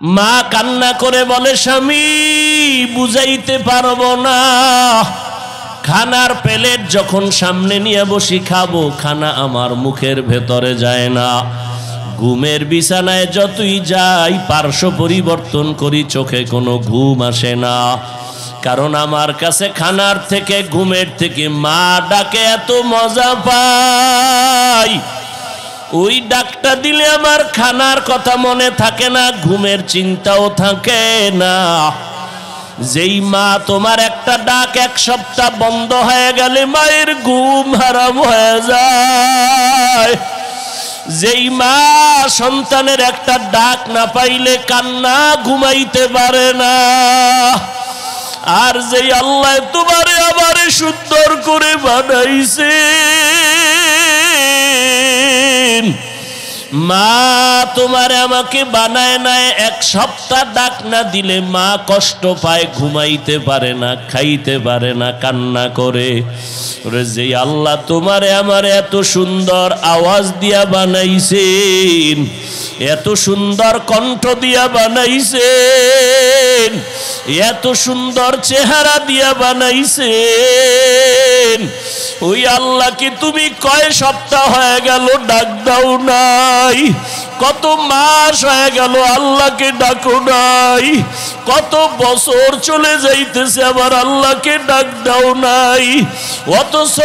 মা কান্না করে বলে, স্বামী বুঝাইতে পারবো না, খানার প্লেট যখন সামনে নিয়ে বসি খাবো, খানা আমার মুখের ভেতরে যায় না। ঘুমের বিছানায় যতই যাই পার্শ্ব পরিবর্তন করি, চোখে কোনো ঘুম আসে না। কারণ আমার কাছে খানার থেকে, ঘুমের থেকে মা ডাকে এত মজা পাই। ওই ডাকটা দিলে আমার খানার কথা মনে থাকে না, ঘুমের চিন্তাও থাকে না। যেই মা তোমার একটা ডাক এক সপ্তাহ বন্ধ হয়ে গেলে মায়ের ঘুম হারাম হয়ে যায়। যেই মা সন্তানের একটা ডাক না পাইলে কান্না, ঘুমাইতে পারে না। আর যেই আল্লাহ তোমারে আমারে সুন্দর করে বানাইছে, মা তোমারে আমাকে বানায় নাই, এক সপ্তাহ ডাক না দিলে মা কষ্ট পায়, ঘুমাইতে পারে না, খাইতে পারে না, কান্না করে। যে আল্লাহ তোমারে আমারে এত সুন্দর আওয়াজ দিয়া বানাইছেন, এত সুন্দর কণ্ঠ দিয়া বানাইছেন, এত সুন্দর চেহারা দিয়া বানাইছেন, ওই আল্লাহকে তুমি কয় সপ্তাহ হয়ে গেল ডাক দাও নাই? কত মাস হয়ে গেল আল্লাহকে ডাকো নাই? কত বছর চলে যাইতেছে আবার আল্লাহকে ডাক দাও নাই? অথচ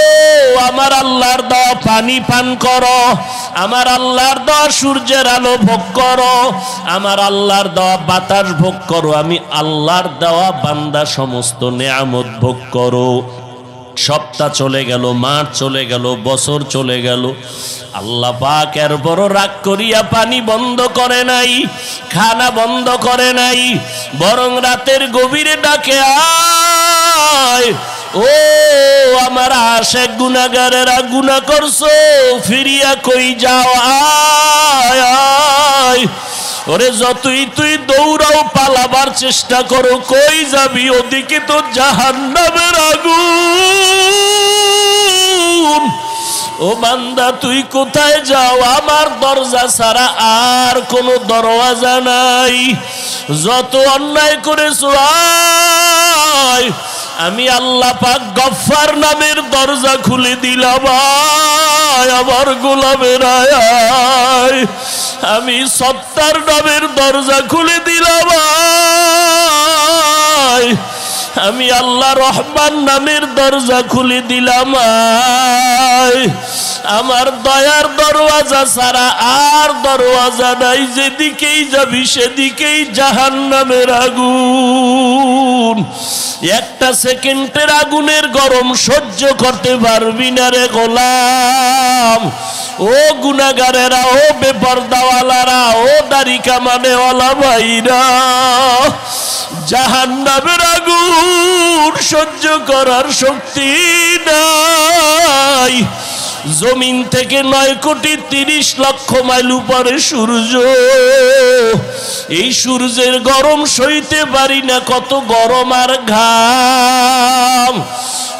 আমার আল্লাহর দেওয়া পানি পান করো, আমার আল্লাহর দেওয়া সূর্যের আলো ভোগ করো, আমার আল্লাহর দেওয়া বাতাস ভোগ করো, আমি আল্লাহর দেওয়া বান্দা সমস্ত নেয়ামত ভোগ করো। সপ্তাহ চলে গেল, মাস চলে গেল, বছর চলে গেল, আল্লাহ পাক এর বড় রাগ করিয়া পানি বন্ধ করে নাই, খানা বন্ধ করে নাই, বরং রাতের গভীরে ডাকে, আয় ও আমার আশিক গুনাহগারেরা, গুনাহ করছো, ফিরিয়া কই যাও, আয় আয়। ওরে যতই তুই দৌড়াও, পালাবার চেষ্টা করো, কই যাবি? ওদিকে তো জাহান্নামের আগুন। ও বান্দা তুই কোথায় যাও? আমার দরজা ছাড়া আর কোনো দরওয়াজা নাই। যত অন্যায় করেছো আয়, আমি আল্লাহ পাক গফফার নামের দরজা খুলে দিলাম, আয় আমার গোলামের আয়। আমি সত্তার নামের দরজা খুলে দিলাম, আয়। আমি আল্লাহ রহমান নামের দরজা খুলে দিলাম, আয়। আমার দয়ার দরওয়াজা ছাড়া আর দরওয়াজা নাই, যেদিকেই যাবি সেদিকেই জাহান্নামের আগুন। একটা সেকেন্ডের আগুনের গরম সহ্য করতে পারবি না রে গোলাম। ও গুনাহগারেরা, ও বেপরদাওয়ালারা, ও দাড়ি কামানেওয়ালা ভাইরা, জাহান্নামের আগুন সহ্য করার শক্তি নাই। জমিন থেকে 9,30,00,000 মাইল উপরে সূর্য, এই সূর্যের গরম সইতে পারি না, কত গরম আর ঘাম।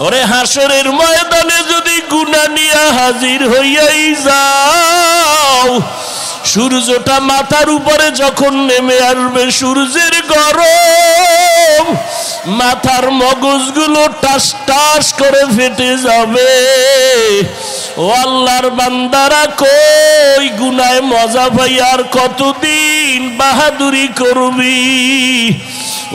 ওরে হাসরের ময়দানে যদি গুনাহ নিয়ে হাজির হইয়াই যাও, সূর্যটা মাথার উপরে যখন নেমে আসবে, সূর্যের গরম মাথার মগজগুলো টাস টাস করে ফেটে যাবে। ও আল্লাহর বান্দারা, কই গুনায় মজা পাই আর কতদিন বাহাদুরি করবি?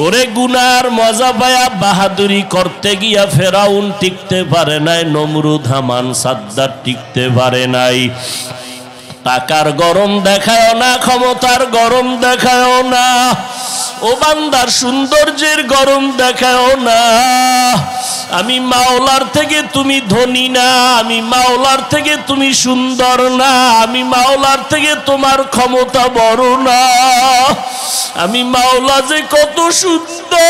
ওরে গুনার মজা পায়া বাহাদুরি করতে গিয়া ফেরাউন টিকতে পারে নাই, নমরুদ হামান সাদ্দার টিকতে পারে নাই। টাকার গরম দেখায় না, ক্ষমতার গরম দেখায় না, ও বান্দার সৌন্দর্যের গরম দেখায় না। আমি মাওলার থেকে তুমি ধনী না, আমি মাওলার থেকে তুমি সুন্দর না, আমি মাওলার থেকে তোমার ক্ষমতা বড় না। আমি মাওলা যে কত সুন্দর,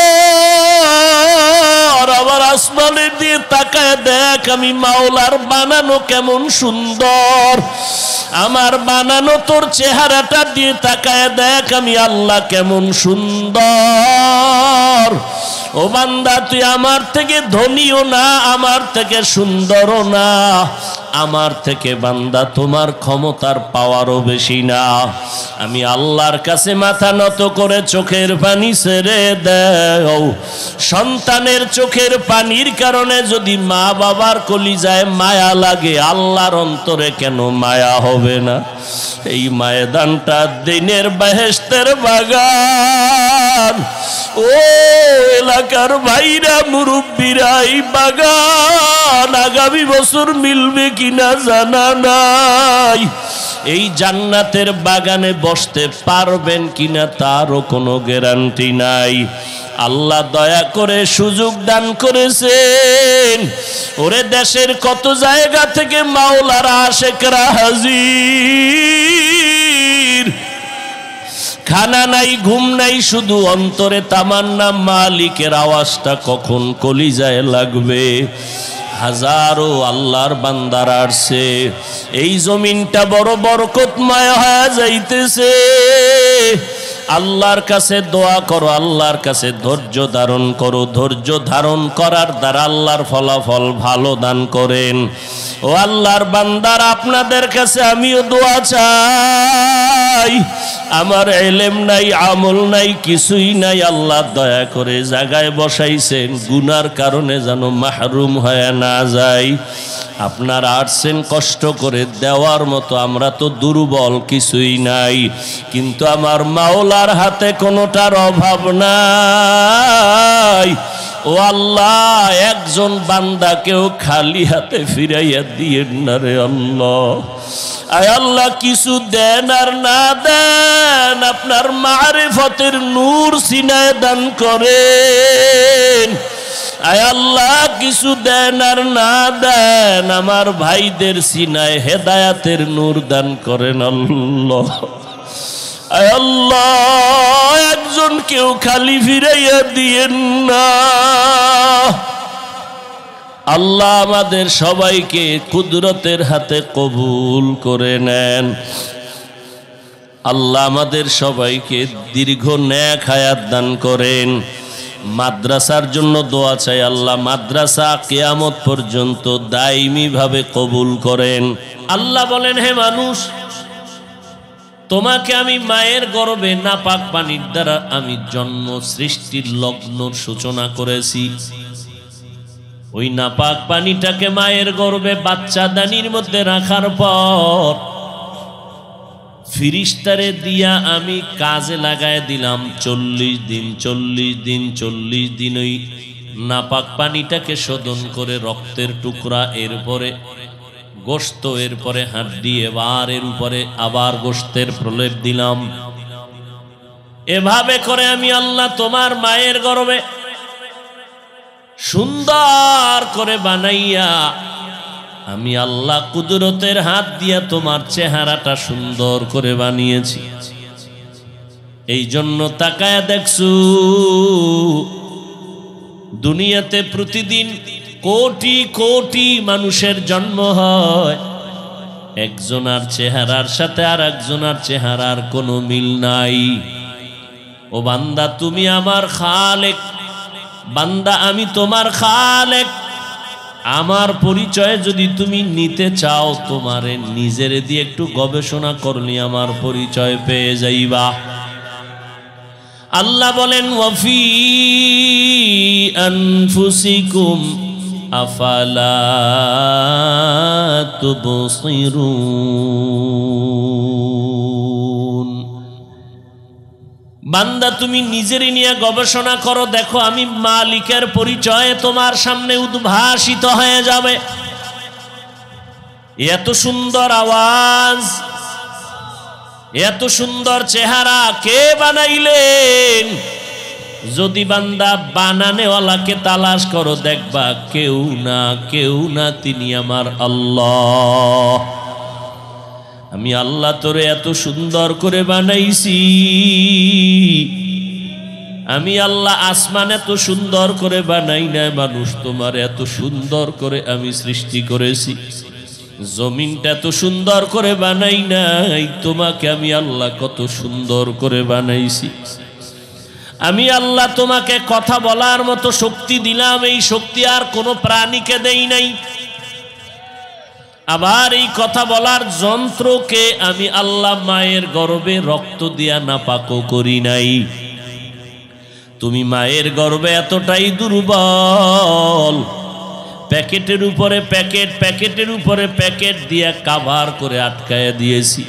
আবার আসমানের দিয়ে তাকায় দেখ আমি মাওলার বানানো কেমন সুন্দর। আমার বানানো তোর চেহারাটা দিয়ে তাকায় দেখ আমি আল্লাহ কেমন সুন্দর। ও বান্দা তুই আমার থেকে ধনীও না, আমার থেকে সুন্দরও না, আমার থেকে বান্দা তোমার ক্ষমতার পাওয়ারও বেশি না। আমি আল্লাহর কাছে মাথা নত করে চোখের পানি ছেড়ে দাও। সন্তানের চোখের পানির কারণে যদি মা বাবার কলিজায় মায়া লাগে, আল্লাহর অন্তরে কেন মায়া হবে না? এই ময়দানটা দিনের বেহেশতের বাগান। ও এলাকার ভাইরা, মুরব্বীরা, এই বাগান আগামী বছর মিলবে কিনা জানা নাই। এই জান্নাতের বাগানে বসতে পারবেন কিনা তারও কোনো গ্যারান্টি নাই। আল্লাহ দয়া করে সুযোগ দান করেছেন। ওরে দেশের কত জায়গা থেকে মাওলারা আশেকরা হাজির। খানা নাই, ঘুম নাই, শুধু অন্তরে তামান্না মালিকের আওয়াজটা কখন কলিজায় লাগবে। হাজারো আল্লাহর বান্দার আসছে। এই জমিনটা বড় বরকতময় হয়ে যাইতেছে। আল্লাহর কাছে দোয়া করো, আল্লাহর কাছে ধৈর্য ধারণ করো। ধৈর্য ধারণ করার দ্বারা আল্লাহর ফলাফল ভালো দান করেন। ও আল্লাহর বান্দার, আপনাদের কাছে আমিও দোয়া চাই। আমার ইলম নাই, আমল নাই, কিছুই নাই। আল্লাহ দয়া করে জায়গায় বসাইছেন, গুনার কারণে যেন মাহরুম হয়ে না যাই। আপনারা আসছেন কষ্ট করে, দেওয়ার মতো আমরা তো দুর্বল, কিছুই নাই। কিন্তু আমার মাওলার হাতে কোনোটার অভাব নাই। ও আল্লাহ, একজন বান্দাকেও খালি হাতে ফিরাইয়া দিয়েন না রে আল্লাহ। আয় আল্লাহ, কিছু দেন আর না দেন, আপনার মারিফতের নূর সিনায় দান করেন। আয় আল্লাহ, কিছু দেন আর না দেন, আমার ভাইদের সিনায় হেদায়াতের নূর দান করেন আল্লাহ। আয় আল্লাহ, একজন কেউ খালি ফিরাইয়া দিয়েন না। আল্লাহ আমাদের সবাইকে কুদরতের হাতে কবুল করে নেন। আল্লাহ আমাদের সবাইকে দীর্ঘ নেক হায়াত দান করেন। মাদ্রাসার জন্য দোয়া চাই, আল্লাহ মাদ্রাসা কিয়ামত পর্যন্ত দায়মি ভাবে কবুল করেন। আল্লাহ বলেন, হে মানুষ, তোমাকে আমি মায়ের গর্ভে নাপাক পানির দ্বারা আমি জন্ম সৃষ্টির লগ্নর সূচনা করেছি। ওই নাপাক পানিটাকে মায়ের গর্ভে বাচ্চা দানির মধ্যে রাখার পর ফিরিস্তারে দিয়া আমি কাজে লাগায় দিলাম 40 দিন। 40 দিন ওই নাপাক পানিটাকে শোধন করে রক্তের টুকরা, এরপরে গোশত, এরপরে হাড্ডি, এবার এর উপরে আবার গোশতের প্রলেপ দিলাম। এভাবে করে আমি আল্লাহ তোমার মায়ের গর্ভে সুন্দর করে বানাইয়া আমি আল্লাহ কুদরতের হাত দিয়া তোমার চেহারাটা সুন্দর করে বানিয়েছি। এই জন্য তাকায়া দেখছু, দুনিয়াতে প্রতিদিন কোটি কোটি মানুষের জন্ম হয়, একজনের চেহারার সাথে আর একজনের চেহারার কোনো মিল নাই। ও বান্দা, তুমি আমার খালেক, বান্দা আমি তোমার খালেক। আমার পরিচয় যদি তুমি নিতে চাও, তোমারে নিজের দিয়ে একটু গবেষণা করলে আমার পরিচয় পেয়ে যাইবা। আল্লাহ বলেন, ওয়াফি আনফুসিকুম আফালা তুবসিরুন। বান্দা তুমি নিজেরই নিয়ে গবেষণা করো, দেখো আমি মালিকের পরিচয় তোমার সামনে উদ্ভাসিত হয়ে যাবে। এত সুন্দর আওয়াজ, এত সুন্দর চেহারা কে বানাইলেন? যদি বান্দা বানানেওয়ালাকে তালাশ করো, দেখবা কেউ না, তিনি আমার আল্লাহ। আমি আল্লাহ তোরে এত সুন্দর করে বানাইছি। আমি আল্লাহ আসমান এত সুন্দর করে বানাই নাই, মানুষ তোমার এত সুন্দর করে আমি সৃষ্টি করেছি। জমিনটা এত সুন্দর করে বানাই নাই, তোমাকে আমি আল্লাহ কত সুন্দর করে বানাইছি। আমি আল্লাহ তোমাকে কথা বলার মতো শক্তি দিলাম, এই শক্তি আর কোনো প্রাণীকে দেই নাই। আবার এই কথা বলার যন্ত্রকে আমি আল্লাহ মায়ের গর্ভে রক্ত দিয়া নাপাকও করি নাই। তুমি মায়ের গর্ভে এতটাই দুর্বল, প্যাকেটের উপরে প্যাকেট, প্যাকেটের উপরে প্যাকেট দিয়া কাভার করে আটকায়া দিয়েছি।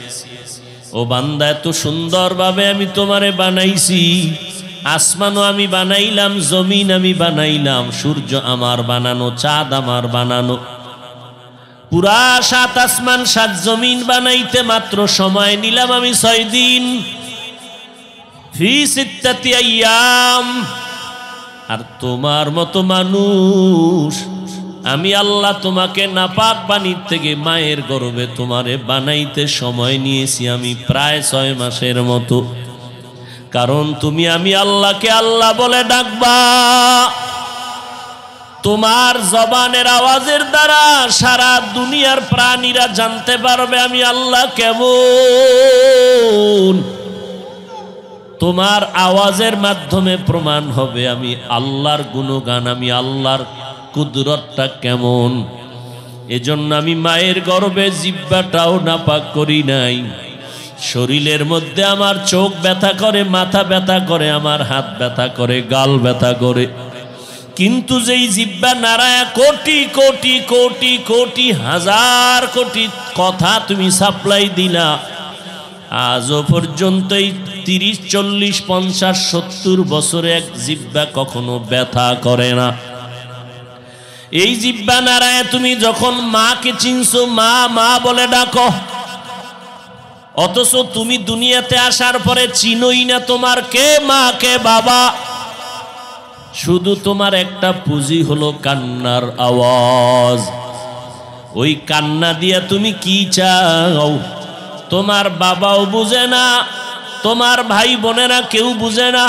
ও বান্দা, এত সুন্দরভাবে আমি তোমারে বানাইছি। আসমানও আমি বানাইলাম, জমিন আমি বানাইলাম, সূর্য আমার বানানো, চাঁদ আমার বানানো। পুরা 7 আসমান 7 জমিন বানাইতে মাত্র সময় নিলাম আমি 6 দিন, ফি 6 আইয়াম। আর তোমার মতো মানুষ আমি আল্লাহ তোমাকে নাপাক পানির থেকে মায়ের গর্ভে তোমারে বানাইতে সময় নিয়েছি আমি প্রায় 6 মাসের মতো। কারণ তুমি আমি আল্লাহকে আল্লাহ বলে ডাকবা। তোমার জবানের আওয়াজের দ্বারা সারা দুনিয়ার প্রাণীরা জানতে পারবে আমি আল্লাহ কেমন। তোমার আওয়াজের মাধ্যমে প্রমাণ হবে আমি আল্লাহর গুণগান, আমি আল্লাহর কুদরতটা কেমন। এজন্য আমি মায়ের গর্ভে জিহ্বাটাও নাপাক করি নাই। শরীরের মধ্যে আমার চোখ ব্যথা করে, মাথা ব্যথা করে, আমার হাত ব্যথা করে, গাল ব্যথা করে, কিন্তু যেই জিহ্বা নারায়া কোটি কোটি কোটি কোটি হাজার কোটি কথা তুমি সাপ্লাই দিলা, আজও পর্যন্ত এই 30 40 50 70 বছরে এক জিহ্বা কখনো ব্যথা করে না। এই জিহ্বা নারায়া তুমি যখন মাকে চিনছো, মা মা বলে ডাকো, অথচ তুমি দুনিয়াতে আসার পরে চিনোই না তোমার কে মা কে বাবা। শুধু তোমার একটা পুঁজি হলো কান্নার আওয়াজ। ওই কান্না দিয়া তুমি কি চাও তোমার বাবাও বুঝে না, তোমার ভাই বোনেরা কেউ বুঝে না।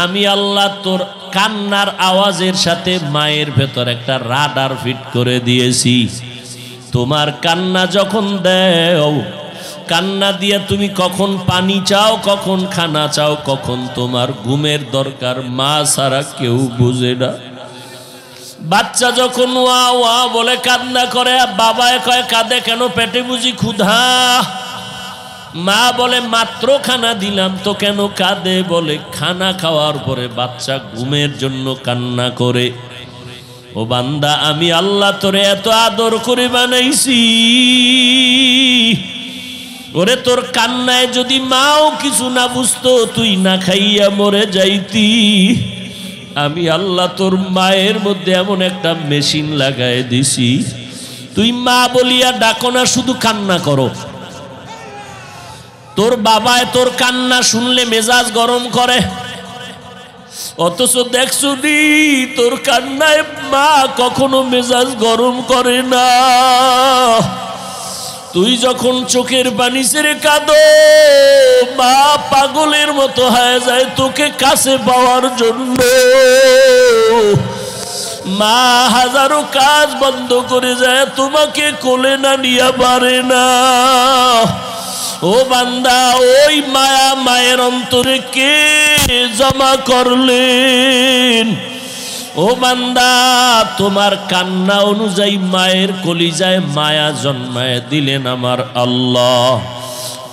আমি আল্লাহ তোর কান্নার আওয়াজের সাথে মায়ের ভেতর একটা রাডার ফিট করে দিয়েছি। তোমার কান্না যখন দেও, কান্না দিয়ে তুমি কখন পানি চাও, কখন খানা চাও, কখন তোমার ঘুমের দরকার, মা ছাড়া কেউ বুঝে না। বাচ্চা যখন ওয়া ওয়া বলে কান্না করে, বাবায় কয় কাঁদে কেন, পেটে বুঝি ক্ষুধা। মা বলে মাত্র খানা দিলাম তো কেন কাঁদে, বলে খানা খাওয়ার পরে বাচ্চা ঘুমের জন্য কান্না করে। ও বান্দা, আমি আল্লাহ তোরে এত আদর করে বানাইছি, ওরে তোর কান্নায় যদি মাও কিছু না বুঝতো, তুই না খাইয়া মরে যাইতি। আমি আল্লাহ তোর মায়ের মধ্যে এমন একটা মেশিন লাগায় দিছি, তুই মা বলিয়া ডাকো না, শুধু কান্না করো। তোর বাবায় তোর কান্না শুনলে মেজাজ গরম করে, অথচ দেখছো নি তোর কান্নায় মা কখনো মেজাজ গরম করে না। তুই যখন চোখের পানি ছেড়ে কাঁদো, মা পাগলের মতো হয়ে যায় তোকে কাছে পাওয়ার জন্য। মা হাজারো কাজ বন্ধ করে যায় তোমাকে কোলে না নিয়ে পারে না। ও বান্দা, ওই মায়া মায়ের অন্তরে কে জমা করলেন? ও বান্দা, তোমার কান্না অনুযায়ী মায়ের কলিজায় মায়া জন্মায় দিলেন আমার আল্লাহ।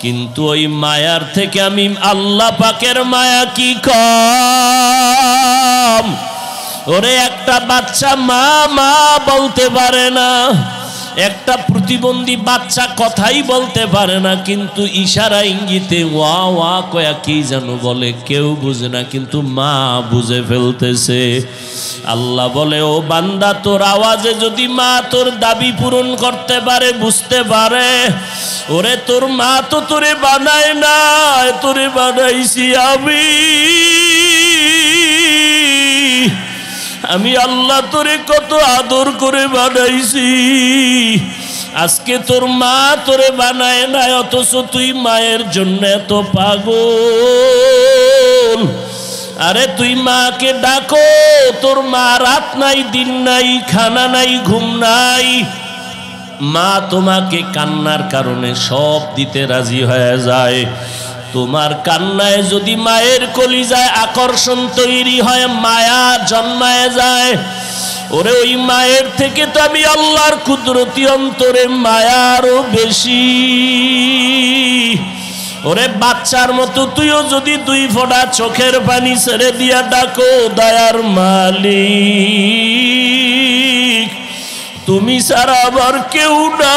কিন্তু ওই মায়ার থেকে আমি আল্লাহ পাকের মায়া কি কম? ওরে একটা বাচ্চা মা মা বলতে পারে না, একটা প্রতিবন্ধী বাচ্চা কথাই বলতে পারে না, কিন্তু ইশারা ইঙ্গিতে ওয়া ওয়া কয়া কি যেন বলে, কেউ বুঝে না, কিন্তু মা বুঝে ফেলতেছে। আল্লাহ বলে, ও বান্দা, তোর আওয়াজে যদি মা তোর দাবি পূরণ করতে পারে, বুঝতে পারে, ওরে তোর মা তো তোরে বানায় না, তোরে বানাইছি আমি আল্লাহ তোরে কত আদর করে বানাইছি। আজকে তোর মা তোরে বানায় না, অথচ তুই মায়ের জন্য এত পাগল। আরে তুই মাকে ডাকো, তোর মা রাত নাই দিন নাই, খানা নাই ঘুম নাই, মা তোমাকে কান্নার কারণে সব দিতে রাজি হয়ে যায়। তোমার কান্নায় যদি মায়ের কলিজায় আকর্ষণ তৈরি হয়, মায়া জন্মায় যায়, ওরে ওই মায়ের থেকে তো আমি আল্লাহর কুদরতি অন্তরে মায়া আরো বেশি। ওরে বাচ্চার মতো তুইও যদি 2 ফোঁটা চোখের পানি ছেড়ে দিয়া ডাকো, দয়ার মালিক তুমি ছাড়া আবার কেউ নাই,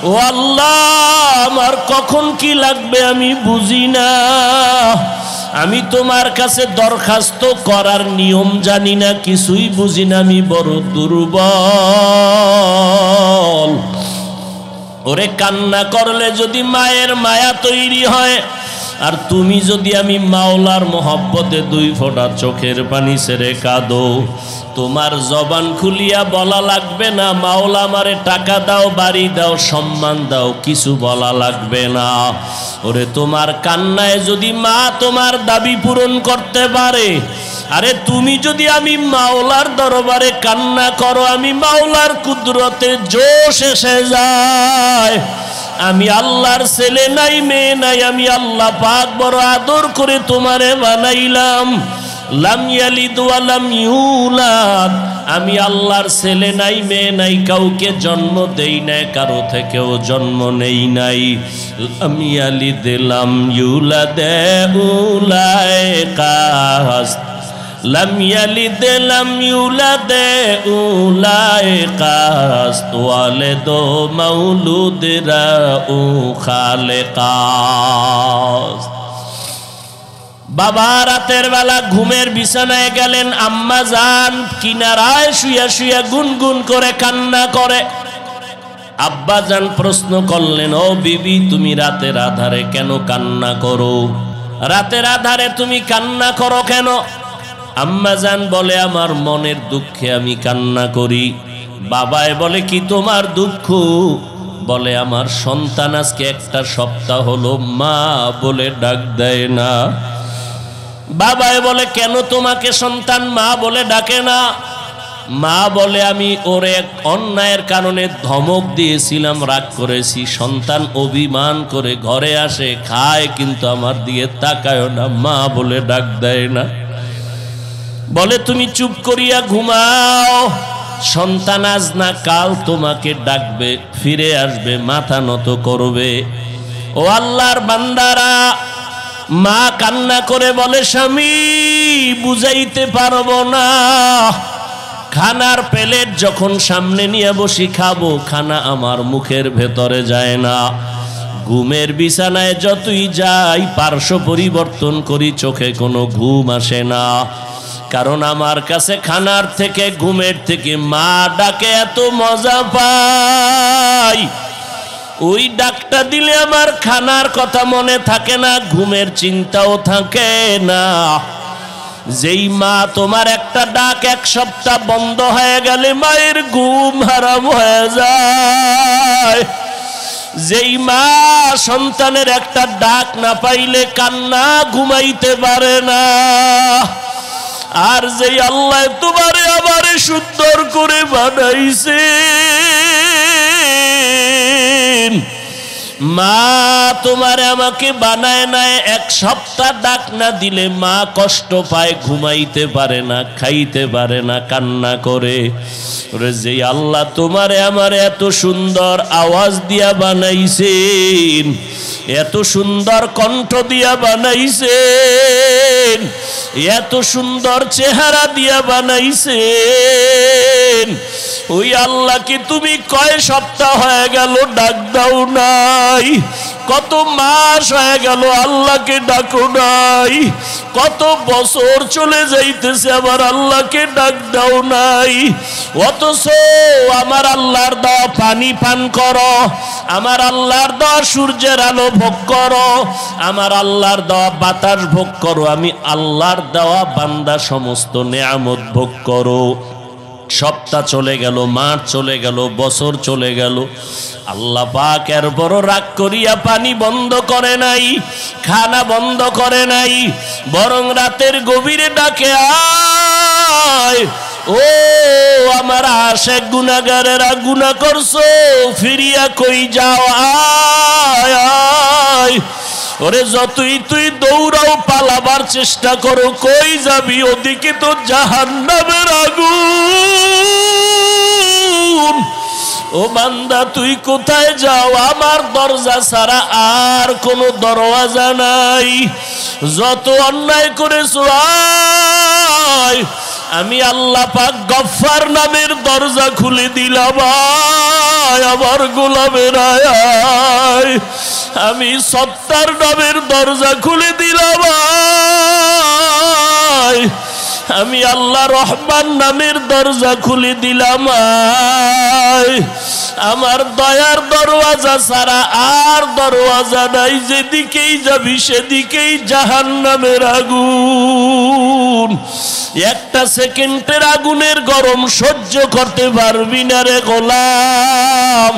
ও আল্লাহ আমার কখন কি লাগবে আমি বুঝি না, আমি তোমার কাছে দরখাস্ত করার নিয়ম জানি না, কিছুই বুঝি না, আমি বড় দুর্বল। ওরে কান্না করলে যদি মায়ের মায়া তৈরি হয়, আর তুমি যদি আমি মাওলার মহব্বতে 2 ফোঁটা চোখের পানি ছেড়ে কাঁদো, তোমার জবান খুলিয়া বলা লাগবে না মাওলা আমারে টাকা দাও, বাড়ি দাও, সম্মান দাও, কিছু বলা লাগবে না। ওরে তোমার কান্নায় যদি মা তোমার দাবি পূরণ করতে পারে, আরে তুমি যদি আমি মাওলার দরবারে কান্না করো, আমি মাওলার কুদরতে জোশ এসে যায়, আমি আল্লাহর ছেলে নাই মেয়ে নাই, আমি আল্লাহ পাক বড় আদর করে তোমারে বানাইলাম, লাম ইয়ালিদ ওয়া লাম ইউলাদ, আমি আল্লাহর ছেলে নাই মেয়ে নাই, কাউকে জন্ম দেই নাই, কারো থেকেও জন্ম নেই নাই, লাম ইয়ালিদ লাম ইউলাদ উলাইকা লাম ইয়ালিদ লাম ইউলাদ উলাইকা ওয়ালিদু মাউলুদরা ও খালেকা। বাবা রাতের বেলা ঘুমের বিছানায় গেলেন, আম্মা জান কিনারায় শুয়া শুয়া গুনগুন করে কান্না করে। আব্বা জান প্রশ্ন করলেন, ও বিবি তুমি রাতের আধারে কেন কান্না করো, রাতের আধারে তুমি কান্না করো কেন? আম্মা জান বলে, আমার মনের দুঃখে আমি কান্না করি। বাবায় বলে, কি তোমার দুঃখ? বলে, আমার সন্তান আজকে 1 সপ্তাহ হলো মা বলে ডাক দেয় না। বাবায় বলে, কেন তোমাকে সন্তান মা বলে ডাকে না? মা বলে, আমি ওর এক অন্যায়ের কারণে ধমক দিয়েছিলাম, রাগ করেছি, সন্তান অভিমান করে ঘরে আসে, খায়, কিন্তু আমার দিকে তাকায় না, মা বলে ডাক দেয় না। বলে, তুমি চুপ করিয়া ঘুমাও, সন্তান আজ না কাল তোমাকে ডাকবে, ফিরে আসবে, মাথা নত করবে। ও আল্লাহর বান্দারা, মা কান্না করে বলে, স্বামী বুঝাইতে পারবো না, খানার প্লেট যখন সামনে নিয়ে বসি খাবো, খানা আমার মুখের ভেতরে যায় না, ঘুমের বিছানায় যতই যাই পার্শ্ব পরিবর্তন করি, চোখে কোনো ঘুম আসে না, কারণ আমার কাছে খানার থেকে ঘুমের থেকে মা ডাকে এত মজা পাই। ওই ডাকটা দিলে আমার খানার কথা মনে থাকে না, ঘুমের চিন্তাও থাকে না। যেই মা তোমার একটা ডাক 1 সপ্তাহ বন্ধ হয়ে গেলে মায়ের ঘুম হারাম হয়ে যায়। যেই মা সন্তানের একটা ডাক না পাইলে কান্না ঘুমাইতে পারে না। আর যেই আল্লাহ তোমারে আমারে সুন্দর করে বানাইছে, মা তোমারে আমাকে বানায় নাই, 1 সপ্তাহ ডাক না দিলে মা কষ্ট পায়, ঘুমাইতে পারে না, খাইতে পারে না, কান্না করে। যেই আল্লাহ তোমারে আমারে এত সুন্দর আওয়াজ দিয়া বানাইছেন, এত সুন্দর কণ্ঠ দিয়া বানাইছেন, এত সুন্দর চেহারা দিয়া বানাইছেন, ওই আল্লাহকে তুমি কয় সপ্তাহ হয়ে গেল ডাক দাও নাই? কত মাস হয়ে গেল আল্লাহকে ডাকো নাই? কত বছর চলে যাইতেছে আবার আল্লাহকে ডাক দাও নাই? অথচ আমার আল্লাহর দেওয়া পানি পান করো, আমার আল্লাহর দেওয়া সূর্যের আলো ভোগ করো, আমার আল্লাহর দেওয়া বাতাস ভোগ করো, আমি আল্লাহর দেওয়া বান্দা সমস্ত নেয়ামত ভোগ করো। সপ্তাহ চলে গেল, মাস চলে গেল, বছর চলে গেল, আল্লাহ পাক এর বড় রাগ করিয়া পানি বন্ধ করে নাই, খানা বন্ধ করে নাই, বরং রাতের গভীরে ডাকে, আয় ও আমার আশেক গুনাহগারেরা, গুনাহ করছো, ফিরিয়া কই যাও, আয় আয়। ওরে যতই তুই দৌড়াও, পালাবার চেষ্টা করো, কই যাবি? ওদিকে তো জাহান্নামের আগুন। ও বান্দা তুই কোথায় যাও? আমার দরজা ছাড়া আর কোনো দরওয়াজা নাই। যত অন্যায় করেছো আয়, আমি আল্লাহ পাক গফফার নামের দরজা খুলে দিলাম, আয় আমার গোলামের আয়। আমি সত্তার নামের দরজা খুলে দিলাম, আয়। আমি আল্লাহ রহমান নামের দরজা খুলে দিলাম, আয়। আমার দয়ার দরওয়াজা ছাড়া আর দরওয়াজা নাই, যেদিকেই যাবি সেদিকেই জাহান্নামের আগুন। একটা সেকেন্ডের আগুনের গরম সহ্য করতে পারবি না রে গোলাম।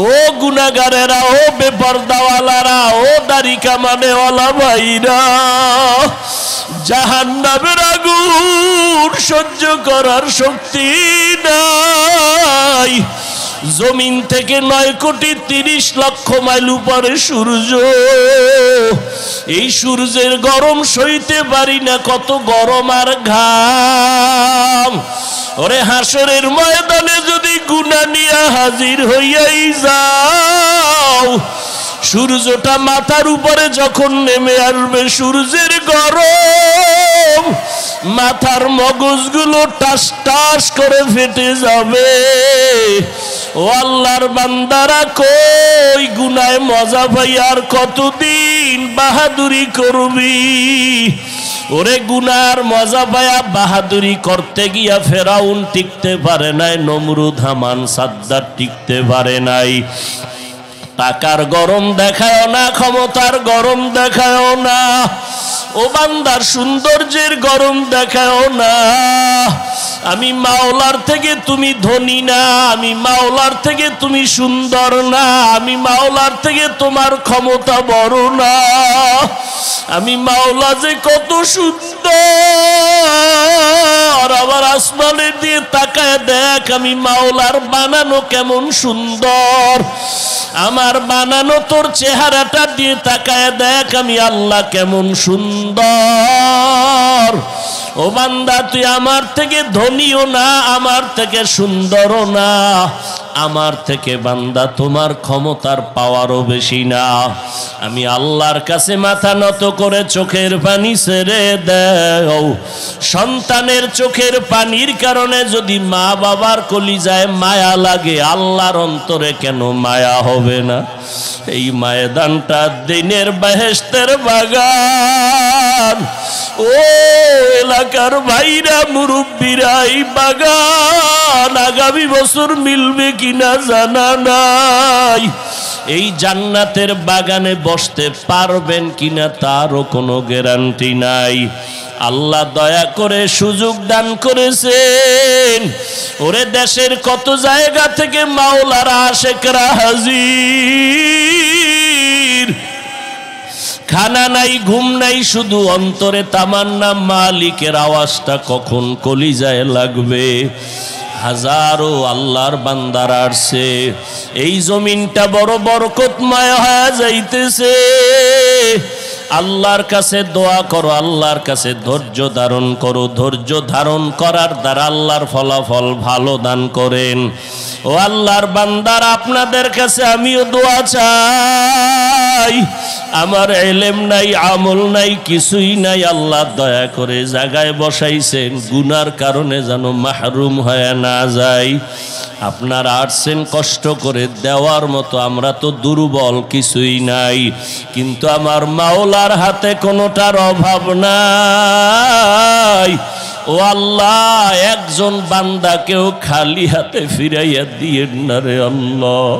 ও গুনাহগারেরা, ও বেপরদাওয়ালারা, ও দাড়ি কামানেওয়ালা ভাইরা, জাহান্নামের আগুন সহ্য করার শক্তি নাই। জমিন থেকে 9,30,00,000 মাইল উপরে সূর্য, এই সূর্যের গরম সইতে পারি না, কত গরম আর ঘাম। ওরে হাসরের ময়দানে যদি গুনাহ নিয়ে হাজির হইয়াই যাও, সূর্যটা মাথার উপরে যখন নেমে আসবে, সূর্যের গরম মাথার মগজগুলো টাস টাস করে ফেটে যাবে। ও আল্লাহর বান্দারা, কই গুনায় মজা পাই আর কতদিন বাহাদুরি করবি? ওরে গুনার মজা পায়া বাহাদুরি করতে গিয়া ফেরাউন টিকতে পারে নাই, নমরুদ হামান সাদ্দার টিকতে পারে নাই। টাকার গরম দেখায় না, ক্ষমতার গরম দেখায় না, ও বান্দার সৌন্দর্যের গরম দেখায় না। আমি মাওলার থেকে তুমি ধনী না, আমি মাওলার থেকে তুমি সুন্দর না, আমি মাওলার থেকে তোমার ক্ষমতা বড় না। আমি মাওলা যে কত সুন্দর, আবার আসমানের দিয়ে তাকায় দেখ আমি মাওলার বানানো কেমন সুন্দর। আমার বানানো তোর চেহারাটা দিয়ে তাকায় দেখ আমি আল্লাহ কেমন সুন্দর। ও বান্দা, তুই আমার থেকে ধনীও না, আমার থেকে সুন্দরও না, আমার থেকে বান্দা তোমার ক্ষমতার পাওয়ারও বেশি না। আমি আল্লাহর কাছে মাথা নত করে চোখের পানি ছেড়ে দাও। সন্তানের চোখের পানির কারণে যদি মা বাবার কলিজায় মায়া লাগে, আল্লাহর অন্তরে কেন মায়া হবে না? এই ময়দানটা দিনের বেহেশতের বাগান। ও এলাকার ভাইরা, মুরব্বীরা, এই বাগান আগামী বছর মিলবে কিনা জানা নাই। এই জান্নাতের বাগানে বসতে পারবেন কিনা তারও কোনো গ্যারান্টি নাই। আল্লাহ দয়া করে সুযোগ দান করেছেন। ওরে দেশের কত জায়গা থেকে মাওলারা আশেকরা হাজির। খানা নাই, ঘুম নাই, শুধু অন্তরে তামান্না মালিকের আওয়াজটা কখন কলিজায় লাগবে। হাজারো আল্লাহর বান্দারা আসছে, এই জমিনটা বড় বরকতময় হয়ে যাইতেছে। আল্লাহর কাছে দোয়া করো, আল্লাহর কাছে ধৈর্য ধারণ করো। ধৈর্য ধারণ করার দ্বারা আল্লাহর ফলাফল ভালো দান করেন। ও আল্লাহর বান্দারা, আপনাদের কাছে আমিও দোয়া চাই। আমার ইলম নাই, আমল নাই, কিছুই নাই, আল্লাহ দয়া করে জায়গায় বসাইছেন, গুনার কারণে যেন মাহরুম হয়ে না যায়। আপনারা আসছেন কষ্ট করে, দেওয়ার মতো আমরা তো দুর্বল, কিছুই নাই, কিন্তু আমার মাওলার হাতে কোনোটার অভাব নাই। ও আল্লাহ, একজন বান্দাকেও খালি হাতে ফিরাইয়া দিয়েন না রে আল্লাহ।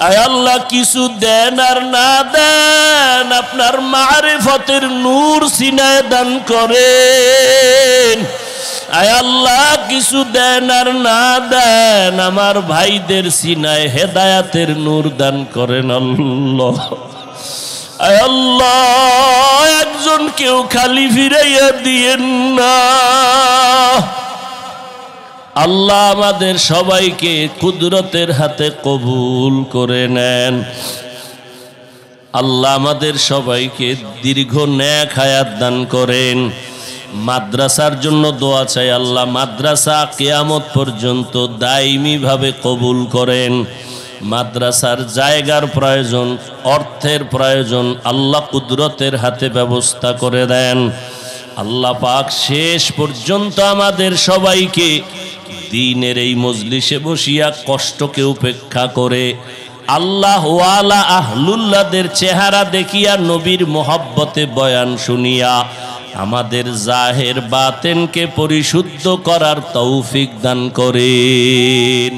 আয় আল্লাহ, কিছু দেন আর না দেন, আপনার মারিফতের নূর সিনায় দান করেন। আয় আল্লাহ, কিছু দেন আর না দেন, আমার ভাইদের সিনায় হেদায়াতের নূর দান করেন আল্লাহ। আয় আল্লাহ, একজন কেউ খালি ফিরাইয়া দিয়েন না। আল্লাহ আমাদের সবাইকে কুদরতের হাতে কবুল করে নেন। আল্লাহ আমাদের সবাইকে দীর্ঘ নেক হায়াত দান করেন। মাদ্রাসার জন্য দোয়া চাই, আল্লাহ মাদ্রাসা কিয়ামত পর্যন্ত দায়মি ভাবে কবুল করেন। মাদ্রাসার জায়গার প্রয়োজন, অর্থের প্রয়োজন, আল্লাহ কুদরতের হাতে ব্যবস্থা করে দেন। আল্লাহ পাক শেষ পর্যন্ত আমাদের সবাইকে দ্বীনের এই মজলিসে বসিয়া কষ্টকে উপেক্ষা করে আল্লাহ ওয়ালা আহলুল্লাহদের চেহারা দেখিয়া নবীর মোহাব্বতে বয়ান শুনিয়া আমাদের জাহের বাতেনকে পরিশুদ্ধ করার তৌফিক দান করেন।